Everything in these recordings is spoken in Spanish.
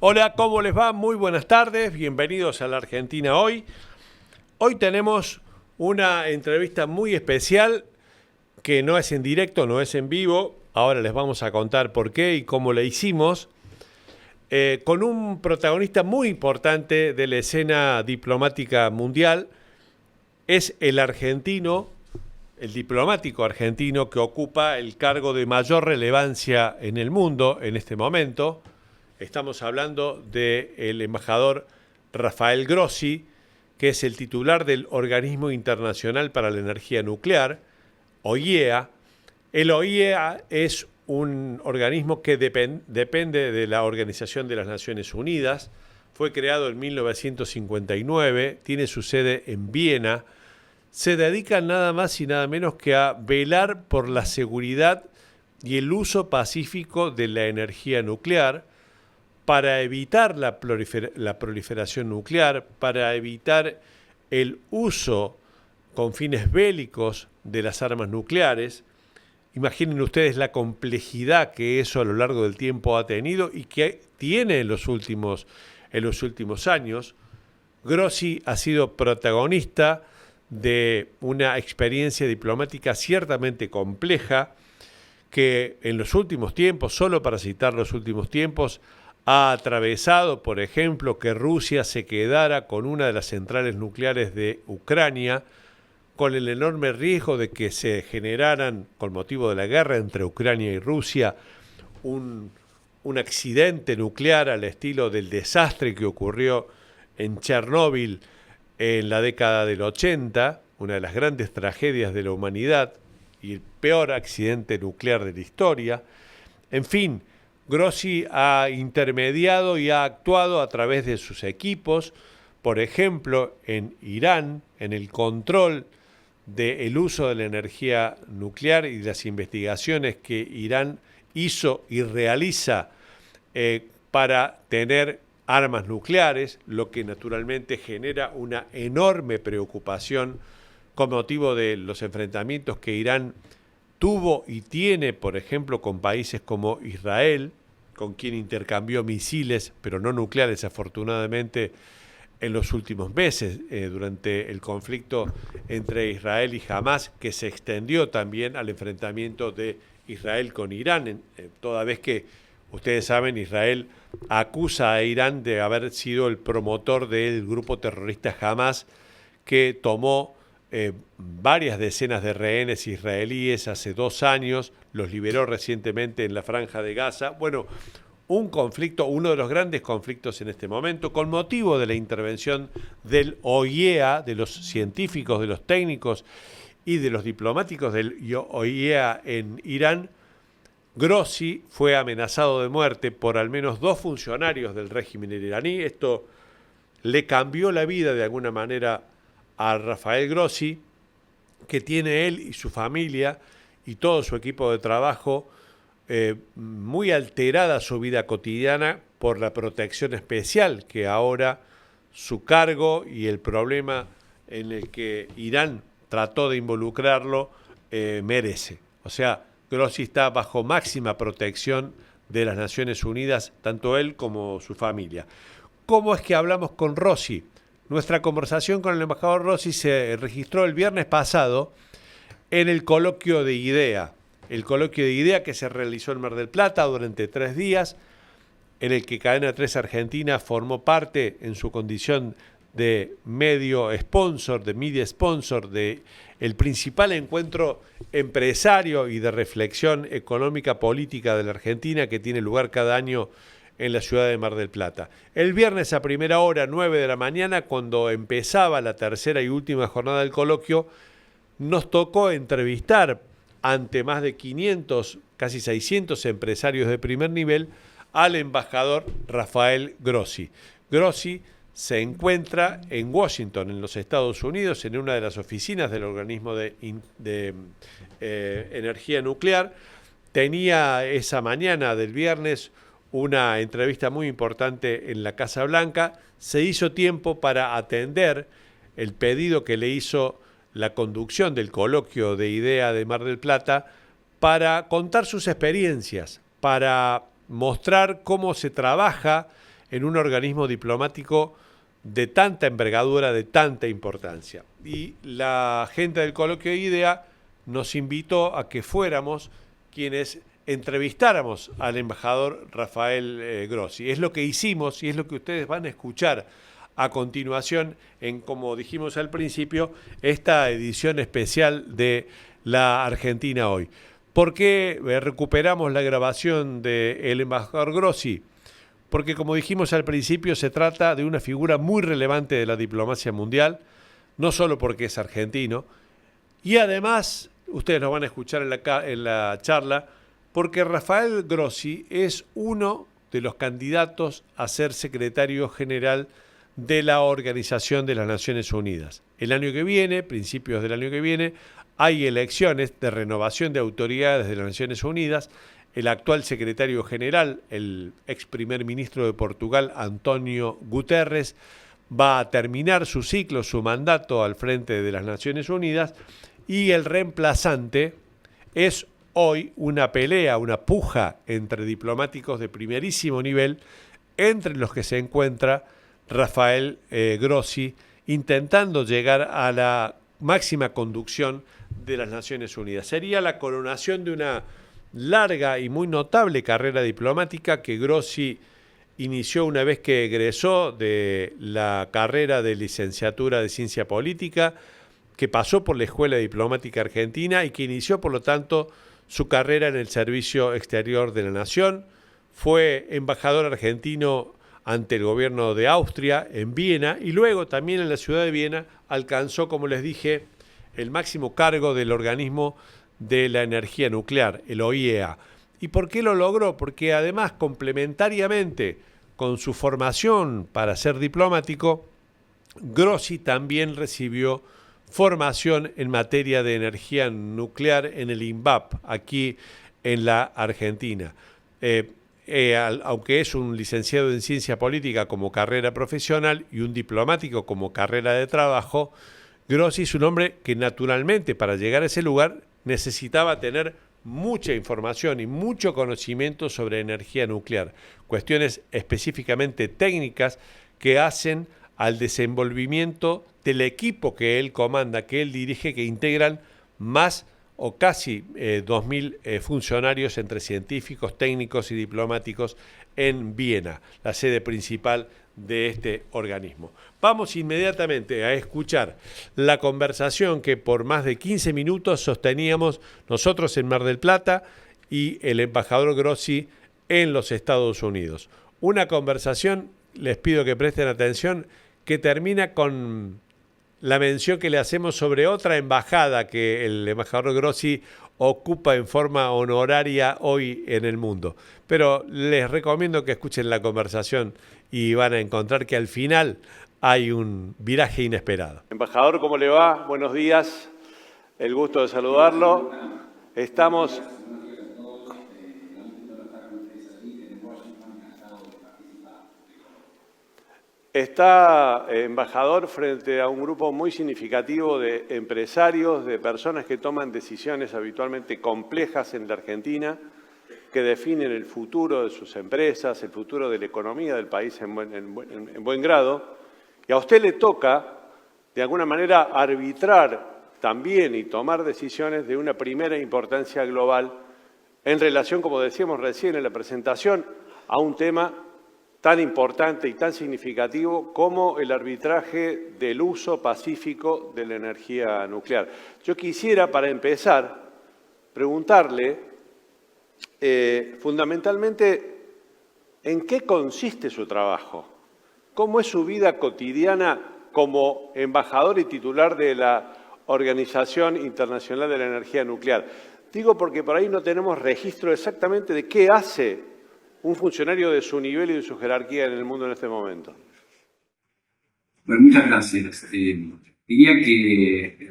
Hola, ¿cómo les va? Muy buenas tardes, bienvenidos a la Argentina Hoy. Hoy tenemos una entrevista muy especial que no es en directo, no es en vivo. Ahora les vamos a contar por qué y cómo la hicimos. Con un protagonista muy importante de la escena diplomática mundial. Es el argentino, el diplomático argentino que ocupa el cargo de mayor relevancia en el mundo en este momento. Estamos hablando del embajador Rafael Grossi, que es el titular del Organismo Internacional para la Energía Nuclear, OIEA. El OIEA es un organismo que depende de la Organización de las Naciones Unidas. Fue creado en 1959, tiene su sede en Viena. Se dedica nada más y nada menos que a velar por la seguridad y el uso pacífico de la energía nuclear, para evitar la proliferación nuclear, para evitar el uso con fines bélicos de las armas nucleares. Imaginen ustedes la complejidad que eso a lo largo del tiempo ha tenido y que tiene en los últimos años. Grossi ha sido protagonista de una experiencia diplomática ciertamente compleja que en los últimos tiempos, solo para citar los últimos tiempos, ha atravesado, por ejemplo, que Rusia se quedara con una de las centrales nucleares de Ucrania, con el enorme riesgo de que se generaran, con motivo de la guerra entre Ucrania y Rusia, un accidente nuclear al estilo del desastre que ocurrió en Chernóbil en la década del 80, una de las grandes tragedias de la humanidad y el peor accidente nuclear de la historia. En fin, Grossi ha intermediado y ha actuado a través de sus equipos, por ejemplo, en Irán, en el control del uso de la energía nuclear y de las investigaciones que Irán hizo y realiza para tener armas nucleares, lo que naturalmente genera una enorme preocupación con motivo de los enfrentamientos que Irán tuvo y tiene, por ejemplo, con países como Israel, con quien intercambió misiles, pero no nucleares, afortunadamente, en los últimos meses, durante el conflicto entre Israel y Hamás, que se extendió también al enfrentamiento de Israel con Irán, toda vez que, ustedes saben, Israel acusa a Irán de haber sido el promotor del grupo terrorista Hamás, que tomó varias decenas de rehenes israelíes hace 2 años, los liberó recientemente en la Franja de Gaza. Bueno, un conflicto, uno de los grandes conflictos en este momento, con motivo de la intervención del OIEA, de los científicos, de los técnicos y de los diplomáticos del OIEA en Irán. Grossi fue amenazado de muerte por al menos 2 funcionarios del régimen iraní. Esto le cambió la vida de alguna manera a Rafael Grossi, que tiene él y su familia y todo su equipo de trabajo muy alterada su vida cotidiana por la protección especial que ahora su cargo y el problema en el que Irán trató de involucrarlo merece. O sea, Grossi está bajo máxima protección de las Naciones Unidas, tanto él como su familia. ¿Cómo es que hablamos con Grossi? Nuestra conversación con el embajador Grossi se registró el viernes pasado en el coloquio de IDEA. El coloquio de IDEA que se realizó en Mar del Plata durante 3 días, en el que Cadena 3 Argentina formó parte en su condición de medio sponsor, de media sponsor, de el principal encuentro empresario y de reflexión económica política de la Argentina que tiene lugar cada año en la ciudad de Mar del Plata. El viernes a primera hora, 9 de la mañana, cuando empezaba la tercera y última jornada del coloquio, nos tocó entrevistar ante más de 500, casi 600 empresarios de primer nivel al embajador Rafael Grossi. Grossi se encuentra en Washington, en los Estados Unidos, en una de las oficinas del organismo de energía nuclear. Tenía esa mañana del viernes una entrevista muy importante en la Casa Blanca. Se hizo tiempo para atender el pedido que le hizo la conducción del coloquio de IDEA de Mar del Plata para contar sus experiencias, para mostrar cómo se trabaja en un organismo diplomático de tanta envergadura, de tanta importancia. Y la gente del Coloquio de IDEA nos invitó a que fuéramos quienes entrevistáramos al embajador Rafael Grossi. Es lo que hicimos y es lo que ustedes van a escuchar a continuación en, como dijimos al principio, esta edición especial de La Argentina Hoy. ¿Por qué recuperamos la grabación del embajador Grossi? Porque, como dijimos al principio, se trata de una figura muy relevante de la diplomacia mundial, no solo porque es argentino, y además, ustedes lo van a escuchar en la charla, porque Rafael Grossi es uno de los candidatos a ser secretario general de la Organización de las Naciones Unidas. El año que viene, principios del año que viene, hay elecciones de renovación de autoridades de las Naciones Unidas. El actual secretario general, el ex primer ministro de Portugal, António Guterres, va a terminar su ciclo, su mandato al frente de las Naciones Unidas, y el reemplazante es hoy una pelea, una puja entre diplomáticos de primerísimo nivel, entre los que se encuentra Rafael Grossi, intentando llegar a la máxima conducción de las Naciones Unidas. Sería la coronación de una larga y muy notable carrera diplomática que Grossi inició una vez que egresó de la carrera de licenciatura de Ciencia Política, que pasó por la Escuela Diplomática Argentina y que inició, por lo tanto, su carrera en el Servicio Exterior de la Nación. Fue embajador argentino ante el gobierno de Austria en Viena y luego también en la ciudad de Viena alcanzó, como les dije, el máximo cargo del organismo de la energía nuclear, el OIEA. ¿Y por qué lo logró? Porque además, complementariamente con su formación para ser diplomático, Grossi también recibió formación en materia de energía nuclear en el INVAP, aquí en la Argentina. Aunque es un licenciado en ciencia política como carrera profesional y un diplomático como carrera de trabajo, Grossi es un hombre que naturalmente para llegar a ese lugar necesitaba tener mucha información y mucho conocimiento sobre energía nuclear, cuestiones específicamente técnicas que hacen al desenvolvimiento del equipo que él comanda, que él dirige, que integran más o casi 2.000 funcionarios entre científicos, técnicos y diplomáticos en Viena, la sede principal de este organismo. Vamos inmediatamente a escuchar la conversación que por más de 15 minutos sosteníamos nosotros en Mar del Plata y el embajador Grossi en los Estados Unidos. Una conversación, les pido que presten atención, que termina con la mención que le hacemos sobre otra embajada que el embajador Grossi ocupa en forma honoraria hoy en el mundo. Pero les recomiendo que escuchen la conversación y van a encontrar que al final hay un viraje inesperado. Embajador, ¿cómo le va? Buenos días. El gusto de saludarlo. Estamos... Está, embajador, frente a un grupo muy significativo de empresarios, de personas que toman decisiones habitualmente complejas en la Argentina, que definen el futuro de sus empresas, el futuro de la economía del país en buen grado. Y a usted le toca, de alguna manera, arbitrar también y tomar decisiones de una primera importancia global en relación, como decíamos recién en la presentación, a un tema tan importante y tan significativo como el arbitraje del uso pacífico de la energía nuclear. Yo quisiera, para empezar, preguntarle fundamentalmente en qué consiste su trabajo, cómo es su vida cotidiana como embajador y titular de la Organización Internacional de la Energía Nuclear. Digo porque por ahí no tenemos registro exactamente de qué hace un funcionario de su nivel y de su jerarquía en el mundo en este momento. Bueno, muchas gracias. Diría que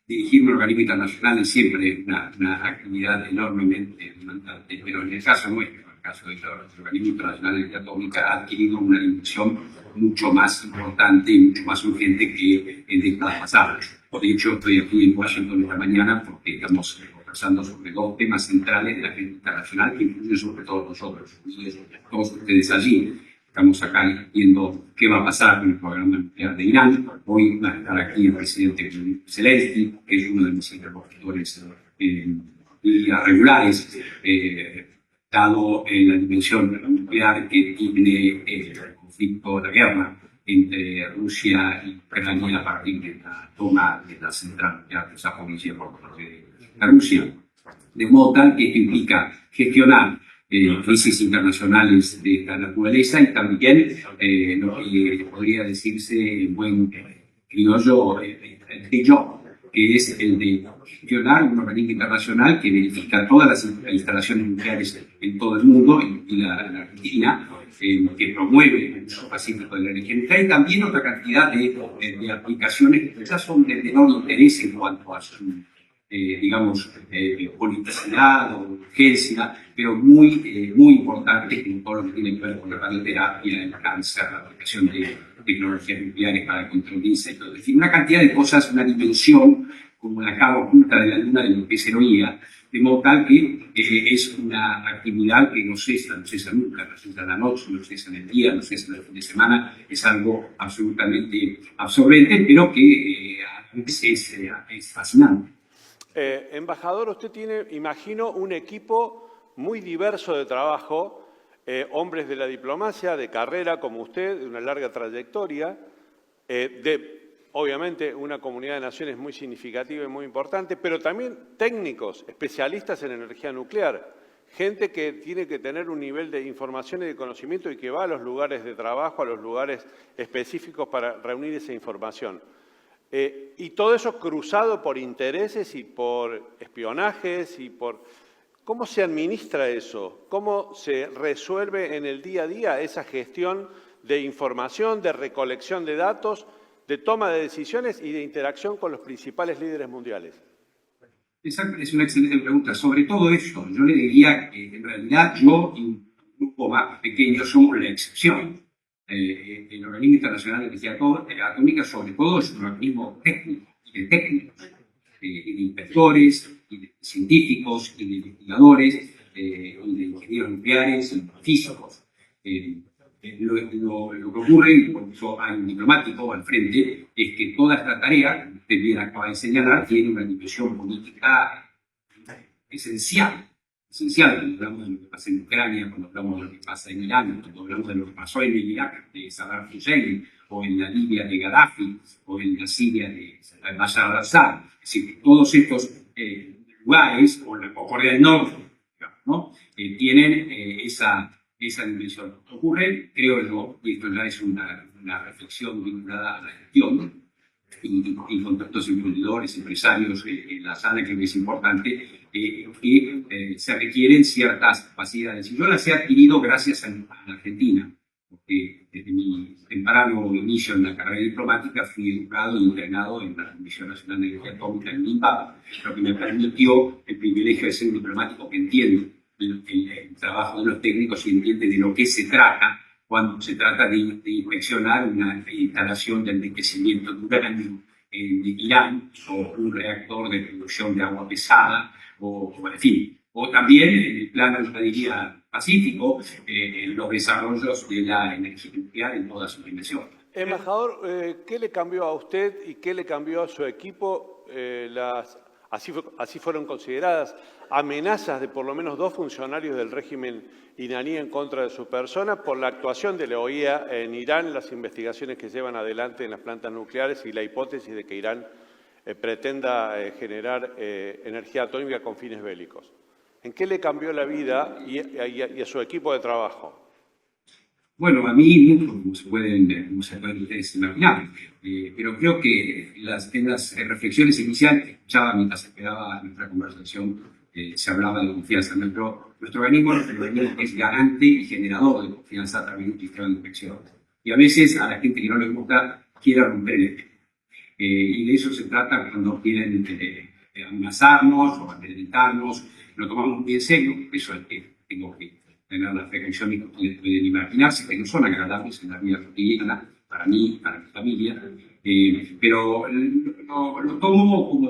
dirigir un organismo internacional es siempre una actividad enormemente demandante, pero en el caso nuestro, en el caso del Organismo Internacional de Energía Atómica, ha adquirido una dimensión mucho más importante y mucho más urgente que en décadas pasadas. Por hecho, estoy aquí en Washington esta mañana porque estamos conversando sobre dos temas centrales de la agenda internacional que incluyen sobre todo nosotros, todos ustedes allí. estamos acá viendo qué va a pasar con el programa nuclear de Irán. Hoy va a estar aquí el presidente Zelensky, que es uno de mis interlocutores y regulares, dado la dimensión nuclear que tiene el conflicto, la guerra entre Rusia y Ucrania a partir de la toma de la central nuclear de Zaporizhzhia por parte de Rusia. De modo tal que esto implica gestionar crisis internacionales de esta naturaleza y también lo que podría decirse en buen criollo, el job, que es el de gestionar un organismo internacional que verifica todas las instalaciones nucleares en todo el mundo, y la Argentina, que promueve el uso pacífico de la energía nuclear, y también otra cantidad de aplicaciones que quizás son de menor interés en cuanto a su politicidad o urgencia, pero muy importante en todo lo que tiene que ver con la radioterapia, el cáncer, la aplicación de tecnologías nucleares para el control de insectos. Es decir, una cantidad de cosas, una dimensión como la cara oculta de la luna de lo que es heroía, de modo tal que es una actividad que no cesa nunca, no cesa en la noche, no cesa en el día, no cesa en el fin de semana, es algo absolutamente absorbente, pero que a veces es fascinante. Embajador, usted tiene, imagino, un equipo muy diverso de trabajo, hombres de la diplomacia, de carrera como usted, de una larga trayectoria, obviamente una comunidad de naciones muy significativa y muy importante, pero también técnicos, especialistas en energía nuclear, gente que tiene que tener un nivel de información y de conocimiento y que va a los lugares de trabajo, a los lugares específicos para reunir esa información. Y todo eso cruzado por intereses y por espionajes y por... ¿Cómo se administra eso? ¿Cómo se resuelve en el día a día esa gestión de información, de recolección de datos, de toma de decisiones y de interacción con los principales líderes mundiales? Esa es una excelente pregunta. Sobre todo eso, yo le diría que en realidad yo y un grupo más pequeño somos la excepción. El Organismo Internacional de Energía Atómica, sobre todo, es un organismo técnico, y de técnicos, y de inspectores, y de científicos, y de investigadores, y de ingenieros nucleares, y de físicos. Lo que ocurre, y por eso hay un diplomático al frente, es que toda esta tarea, que usted bien acaba de señalar, tiene una dimensión política esencial. Cuando hablamos de lo que pasa en Ucrania, cuando hablamos de lo que pasa en Irán, cuando hablamos de lo que pasó en el Irak de Saddam Hussein, o en la Libia de Gaddafi, o en la Siria de Bashar al-Assad. Es decir, todos estos lugares, o Corea del Norte, digamos, ¿no? Tienen esa dimensión. Ocurre, creo yo, y esto ya es una reflexión vinculada a la gestión, y contactos emprendedores, empresarios, la sala creo que es importante, que se requieren ciertas capacidades. Y yo las he adquirido gracias a la Argentina, porque desde mi temprano inicio en la carrera diplomática fui educado y entrenado en la Comisión Nacional de Energía Atómica en INVAP, lo que me permitió el privilegio de ser un diplomático que entiende el trabajo de los técnicos y entiende de lo que se trata cuando se trata de inspeccionar una instalación de enriquecimiento de uranio en Irán, o un reactor de producción de agua pesada, en fin. O también en el plano, yo diría, pacífico, los desarrollos de la energía nuclear en todas sus dimensiones. Embajador, ¿qué le cambió a usted y qué le cambió a su equipo? Así fueron consideradas amenazas de por lo menos 2 funcionarios del régimen iraní en contra de su persona por la actuación de la OIEA en Irán, las investigaciones que llevan adelante en las plantas nucleares y la hipótesis de que Irán pretenda generar energía atómica con fines bélicos. ¿En qué le cambió la vida y a su equipo de trabajo? Bueno, a mí mucho, como se pueden ustedes imaginar, pero creo que en las reflexiones iniciales que escuchaba mientras esperaba nuestra conversación, se hablaba de confianza. Nuestro organismo es garante y generador de confianza a través de un sistema de inspección. Y a veces a la gente que no le gusta quiere romper el esquema. Y de eso se trata cuando quieren amenazarnos o amedrentarnos. Lo tomamos muy en serio, eso es que tengo que tener las reflexiones que ustedes pueden imaginarse, que no son agradables en la vida cotidiana, para mí, para mi familia, pero lo tomo como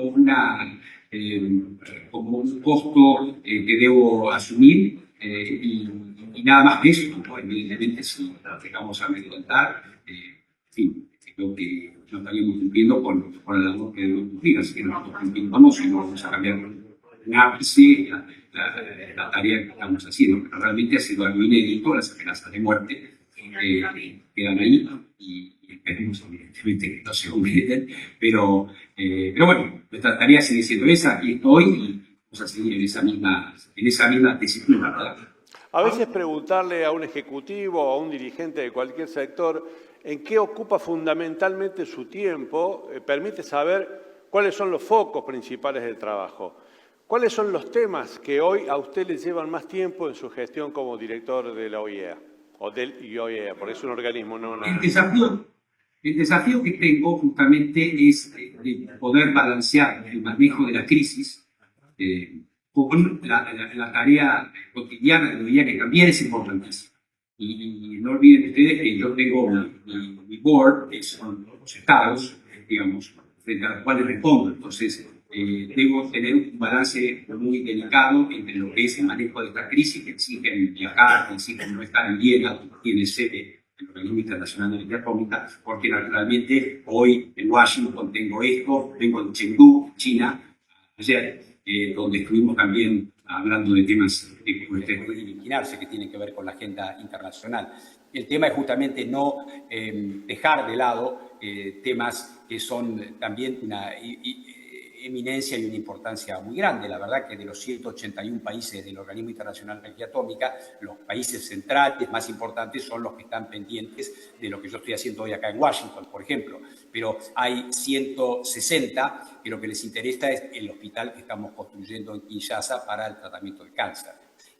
como un costo que debo asumir, y y nada más que eso, ¿no? Evidentemente, si nos dejamos a contar, en fin, creo que no estaríamos cumpliendo con la labor que debemos cumplir, así que nosotros continuamos y no vamos a cambiar un ápice la tarea que estamos haciendo, pero realmente ha sido algo inédito, las amenazas de muerte quedan ahí y esperemos evidentemente que no se olviden, pero bueno, nuestra tarea sigue siendo esa y hoy vamos a seguir en esa misma tesitura, ¿verdad? A veces preguntarle a un ejecutivo o a un dirigente de cualquier sector en qué ocupa fundamentalmente su tiempo permite saber cuáles son los focos principales del trabajo. ¿Cuáles son los temas que hoy a usted le llevan más tiempo en su gestión como director de la OIEA? O del IOIEA, porque es un organismo, no una... El desafío que tengo justamente es de poder balancear el manejo de la crisis con la tarea cotidiana de la OIEA, que también es importantísima. Y no olviden ustedes que yo tengo mi board, que son los estados, digamos, frente a los cuales respondo. Entonces, debo tener un balance muy delicado entre lo que es el manejo de esta crisis, que exigen viajar, que exigen no estar en Viena, que tiene sede el Organismo Internacional de Energía Atómica, porque naturalmente hoy en Washington tengo esto, vengo de Chengdu, China, ayer, donde estuvimos también hablando de temas que ustedes pueden imaginarse que tienen que ver con la agenda internacional. El tema es justamente no dejar de lado temas que son también una eminencia y una importancia muy grande. La verdad que de los 181 países del Organismo Internacional de Energía Atómica, los países centrales más importantes son los que están pendientes de lo que yo estoy haciendo hoy acá en Washington, por ejemplo. Pero hay 160 que lo que les interesa es el hospital que estamos construyendo en Kinshasa para el tratamiento del cáncer.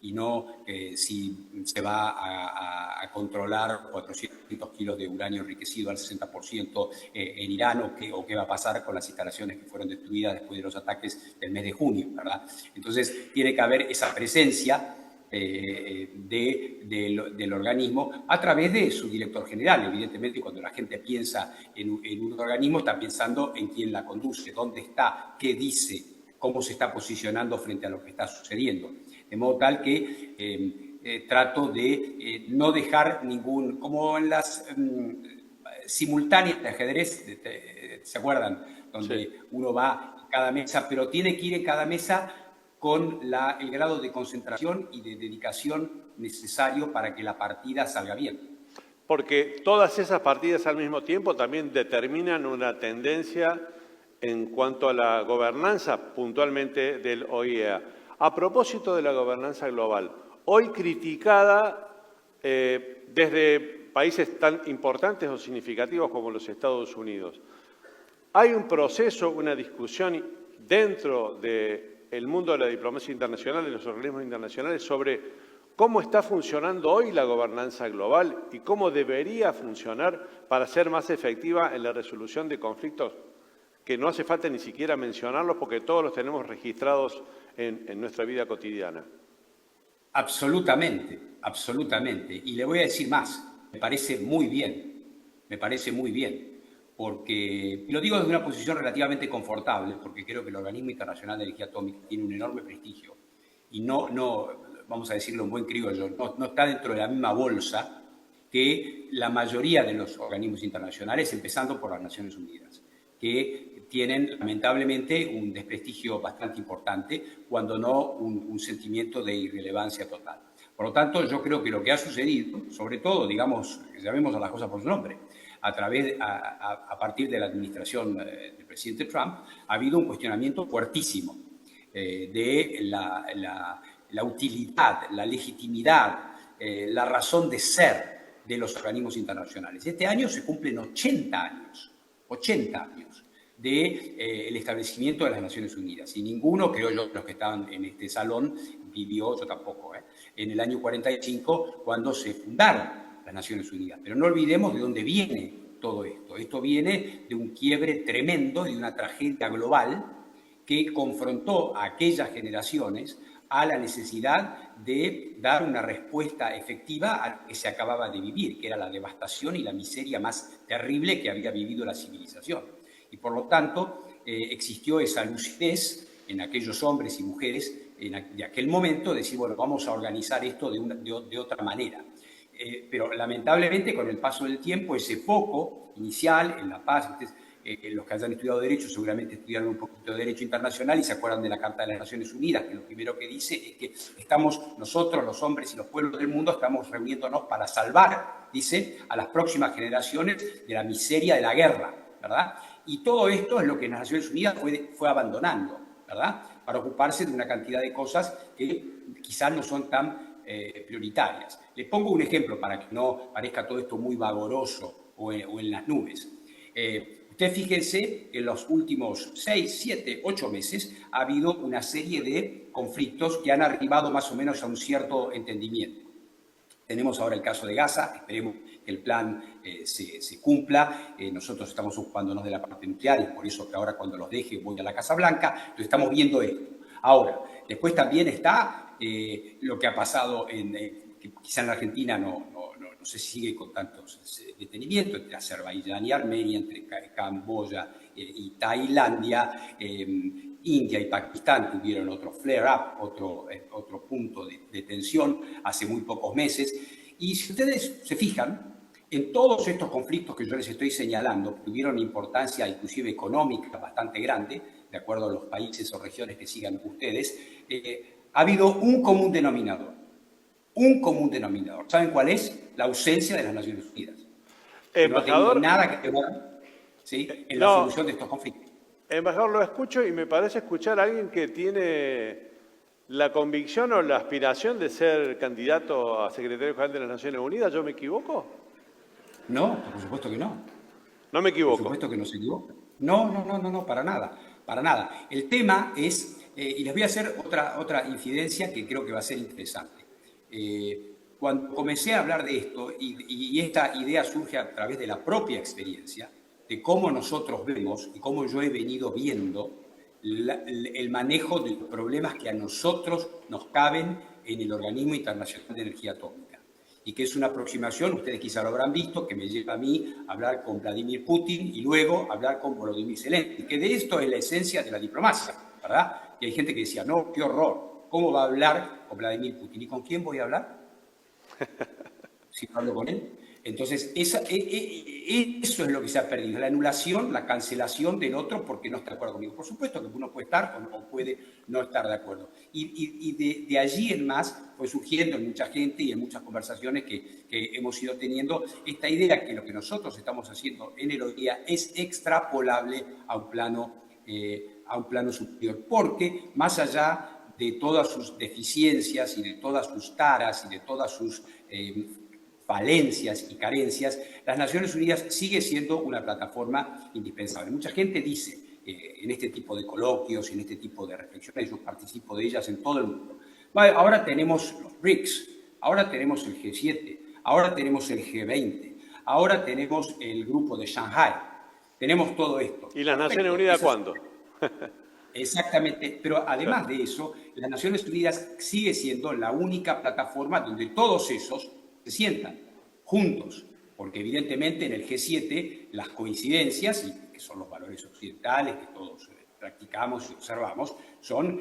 Y no si se va a controlar 400 kilos de uranio enriquecido al 60% en Irán o qué va a pasar con las instalaciones que fueron destruidas después de los ataques del mes de junio, ¿verdad? Entonces, tiene que haber esa presencia del organismo a través de su director general. Evidentemente, cuando la gente piensa en un organismo, está pensando en quién la conduce, dónde está, qué dice, cómo se está posicionando frente a lo que está sucediendo. De modo tal que trato de no dejar ningún, como en las simultáneas de ajedrez, ¿se acuerdan? Donde sí, uno va a cada mesa, pero tiene que ir en cada mesa con el grado de concentración y de dedicación necesario para que la partida salga bien. Porque todas esas partidas al mismo tiempo también determinan una tendencia en cuanto a la gobernanza puntualmente del OIEA. A propósito de la gobernanza global, hoy criticada desde países tan importantes o significativos como los Estados Unidos, hay un proceso, una discusión dentro del mundo de la diplomacia internacional, de los organismos internacionales, sobre cómo está funcionando hoy la gobernanza global y cómo debería funcionar para ser más efectiva en la resolución de conflictos que no hace falta ni siquiera mencionarlos porque todos los tenemos registrados en nuestra vida cotidiana. Absolutamente, absolutamente. Y le voy a decir más, me parece muy bien, porque, y lo digo desde una posición relativamente confortable, porque creo que el Organismo Internacional de Energía Atómica tiene un enorme prestigio y no vamos a decirlo en buen criollo, no está dentro de la misma bolsa que la mayoría de los organismos internacionales, empezando por las Naciones Unidas, que tienen lamentablemente un desprestigio bastante importante, cuando no un sentimiento de irrelevancia total. Por lo tanto, yo creo que lo que ha sucedido, sobre todo, digamos, llamemos a las cosas por su nombre, a partir de la administración del presidente Trump, ha habido un cuestionamiento fuertísimo de la utilidad, la legitimidad, la razón de ser de los organismos internacionales. Este año se cumplen 80 años del establecimiento de las Naciones Unidas. Y ninguno, creo yo, los que estaban en este salón, vivió, yo tampoco, en el año 45, cuando se fundaron las Naciones Unidas. Pero no olvidemos de dónde viene todo esto. Esto viene de un quiebre tremendo, de una tragedia global que confrontó a aquellas generaciones a la necesidad de dar una respuesta efectiva a lo que se acababa de vivir, que era la devastación y la miseria más terrible que había vivido la civilización. Y por lo tanto, existió esa lucidez en aquellos hombres y mujeres de aquel momento, decir, bueno, vamos a organizar esto de otra manera. Pero lamentablemente con el paso del tiempo ese foco inicial en la paz, los que hayan estudiado Derecho seguramente estudiaron un poquito de Derecho Internacional y se acuerdan de la Carta de las Naciones Unidas, que lo primero que dice es que estamos nosotros, los hombres y los pueblos del mundo, estamos reuniéndonos para salvar, dice, a las próximas generaciones de la miseria de la guerra, ¿verdad? Y todo esto es lo que las Naciones Unidas fue abandonando, ¿verdad? Para ocuparse de una cantidad de cosas que quizás no son tan prioritarias. Les pongo un ejemplo para que no parezca todo esto muy vagoroso o en las nubes. Ustedes fíjense que en los últimos 6, 7, 8 meses ha habido una serie de conflictos que han arribado más o menos a un cierto entendimiento. Tenemos ahora el caso de Gaza, esperemos que el plan se cumpla. Nosotros estamos ocupándonos de la parte nuclear y por eso que ahora cuando los deje voy a la Casa Blanca. Entonces estamos viendo esto. Ahora, después también está lo que ha pasado que quizá en la Argentina no se sigue con tantos detenimientos, entre Azerbaiyán y Armenia, entre Camboya y Tailandia, India y Pakistán tuvieron otro flare-up, otro punto de tensión hace muy pocos meses. Y si ustedes se fijan, en todos estos conflictos que yo les estoy señalando, que tuvieron importancia inclusive económica bastante grande, de acuerdo a los países o regiones que sigan ustedes, ha habido un común denominador. Un común denominador. ¿Saben cuál es? La ausencia de las Naciones Unidas. No ha tenido nada que ver, ¿sí?, en la solución de estos conflictos. Embajador, lo escucho y me parece escuchar a alguien que tiene la convicción o la aspiración de ser candidato a secretario general de las Naciones Unidas. ¿Yo me equivoco? No, por supuesto que no. No me equivoco. Por supuesto que no se equivoca. No, para nada. Para nada. El tema es, y les voy a hacer otra incidencia que creo que va a ser interesante. Cuando comencé a hablar de esto, y esta idea surge a través de la propia experiencia, de cómo nosotros vemos y cómo yo he venido viendo el manejo de los problemas que a nosotros nos caben en el Organismo Internacional de Energía Atómica. Y que es una aproximación, ustedes quizá lo habrán visto, que me lleva a mí a hablar con Vladimir Putin y luego hablar con Volodymyr Zelensky, que de esto es la esencia de la diplomacia, ¿verdad? Y hay gente que decía, no, qué horror, ¿cómo va a hablar con Vladimir Putin? ¿Y con quién voy a hablar? Si no hablo con él. Entonces, eso es lo que se ha perdido, la anulación, la cancelación del otro porque no está de acuerdo conmigo. Por supuesto que uno puede estar o puede no estar de acuerdo. Y de allí en más fue surgiendo en mucha gente y en muchas conversaciones que hemos ido teniendo esta idea que lo que nosotros estamos haciendo en el OIA es extrapolable a un plano superior. Porque más allá de todas sus deficiencias y de todas sus taras y de todas sus falencias y carencias, las Naciones Unidas sigue siendo una plataforma indispensable. Mucha gente dice en este tipo de coloquios, en este tipo de reflexiones, yo participo de ellas en todo el mundo. Ahora tenemos los BRICS, ahora tenemos el G7, ahora tenemos el G20, ahora tenemos el grupo de Shanghai, tenemos todo esto. ¿Y las Naciones Unidas cuándo? Exactamente, pero además de eso, las Naciones Unidas sigue siendo la única plataforma donde todos esos se sientan juntos, porque evidentemente en el G7 las coincidencias, y que son los valores occidentales que todos practicamos y observamos,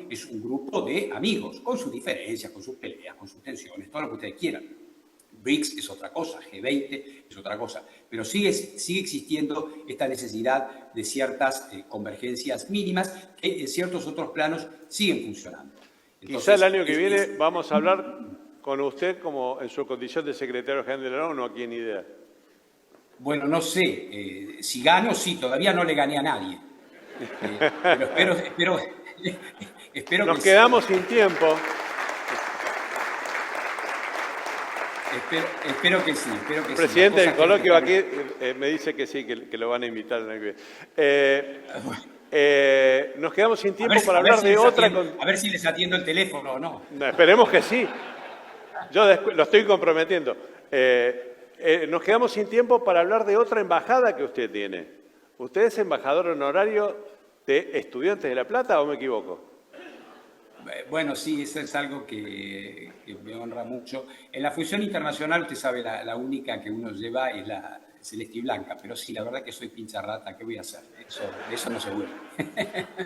es un grupo de amigos, con sus diferencias, con sus peleas, con sus tensiones, todo lo que ustedes quieran. BRICS es otra cosa, G20 es otra cosa, pero sigue existiendo esta necesidad de ciertas convergencias mínimas que en ciertos otros planos siguen funcionando. Entonces, quizá el año que viene vamos a hablar con usted como en su condición de secretario general de la ONU, aquí en IDEA. Bueno, no sé, si gano, sí, todavía no le gané a nadie. Pero espero Nos quedamos sin tiempo. Espero que sí. El presidente del coloquio aquí me dice que sí, que lo van a invitar el año que viene. Nos quedamos sin tiempo para hablar de otra... A ver si les atiendo el teléfono o no. Esperemos que sí. Yo lo estoy comprometiendo. Nos quedamos sin tiempo para hablar de otra embajada que usted tiene. ¿Usted es embajador honorario de Estudiantes de La Plata o me equivoco? Bueno, sí, eso es algo que me honra mucho. En la función internacional, usted sabe, la única que uno lleva es celeste y blanca, pero sí, la verdad que soy pincha rata, ¿qué voy a hacer? Eso no seguro.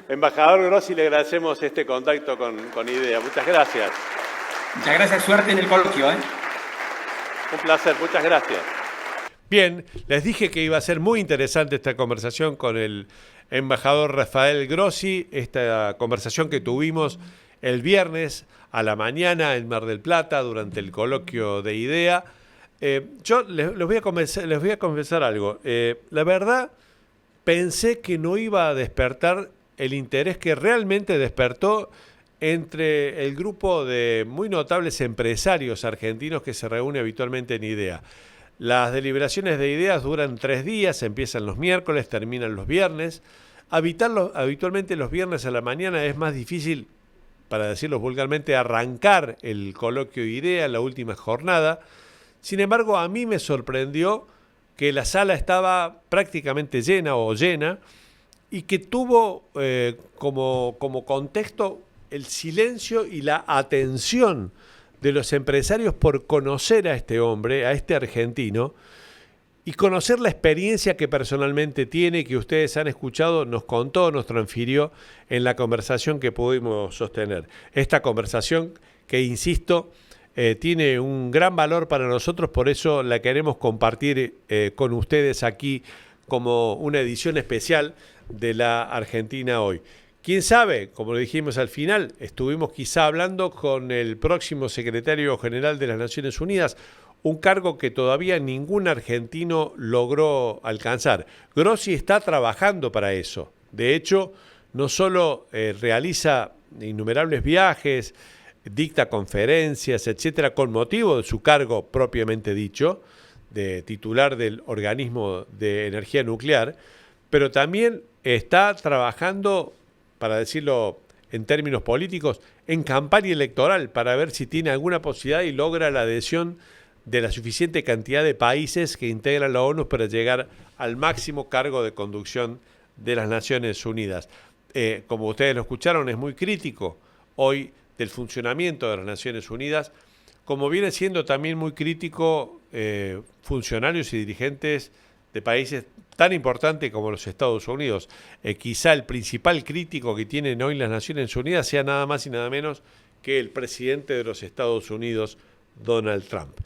Embajador Grossi, le agradecemos este contacto con IDEA. Muchas gracias. Muchas gracias, suerte en el coloquio. Un placer, muchas gracias. Bien, les dije que iba a ser muy interesante esta conversación con el embajador Rafael Grossi, esta conversación que tuvimos el viernes a la mañana en Mar del Plata durante el coloquio de IDEA. Yo les voy a confesar algo. La verdad, pensé que no iba a despertar el interés que realmente despertó entre el grupo de muy notables empresarios argentinos que se reúne habitualmente en IDEA. Las deliberaciones de ideas duran 3 días, empiezan los miércoles, terminan los viernes. Habitualmente los viernes a la mañana es más difícil, para decirlo vulgarmente, arrancar el coloquio de IDEA, la última jornada. Sin embargo, a mí me sorprendió que la sala estaba prácticamente llena o llena y que tuvo como contexto el silencio y la atención de los empresarios por conocer a este hombre, a este argentino, y conocer la experiencia que personalmente tiene, que ustedes han escuchado, nos contó, nos transfirió en la conversación que pudimos sostener. Esta conversación que, insisto, tiene un gran valor para nosotros, por eso la queremos compartir con ustedes aquí como una edición especial de la Argentina Hoy. ¿Quién sabe? Como lo dijimos al final, estuvimos quizá hablando con el próximo secretario general de las Naciones Unidas, un cargo que todavía ningún argentino logró alcanzar. Grossi está trabajando para eso. De hecho, no solo realiza innumerables viajes, dicta conferencias, etcétera, con motivo de su cargo propiamente dicho, de titular del organismo de energía nuclear, pero también está trabajando, para decirlo en términos políticos, en campaña electoral para ver si tiene alguna posibilidad y logra la adhesión de la suficiente cantidad de países que integran la ONU para llegar al máximo cargo de conducción de las Naciones Unidas. Como ustedes lo escucharon, es muy crítico hoy del funcionamiento de las Naciones Unidas, como viene siendo también muy crítico funcionarios y dirigentes de países tan importantes como los Estados Unidos. Quizá el principal crítico que tienen hoy las Naciones Unidas sea nada más y nada menos que el presidente de los Estados Unidos, Donald Trump.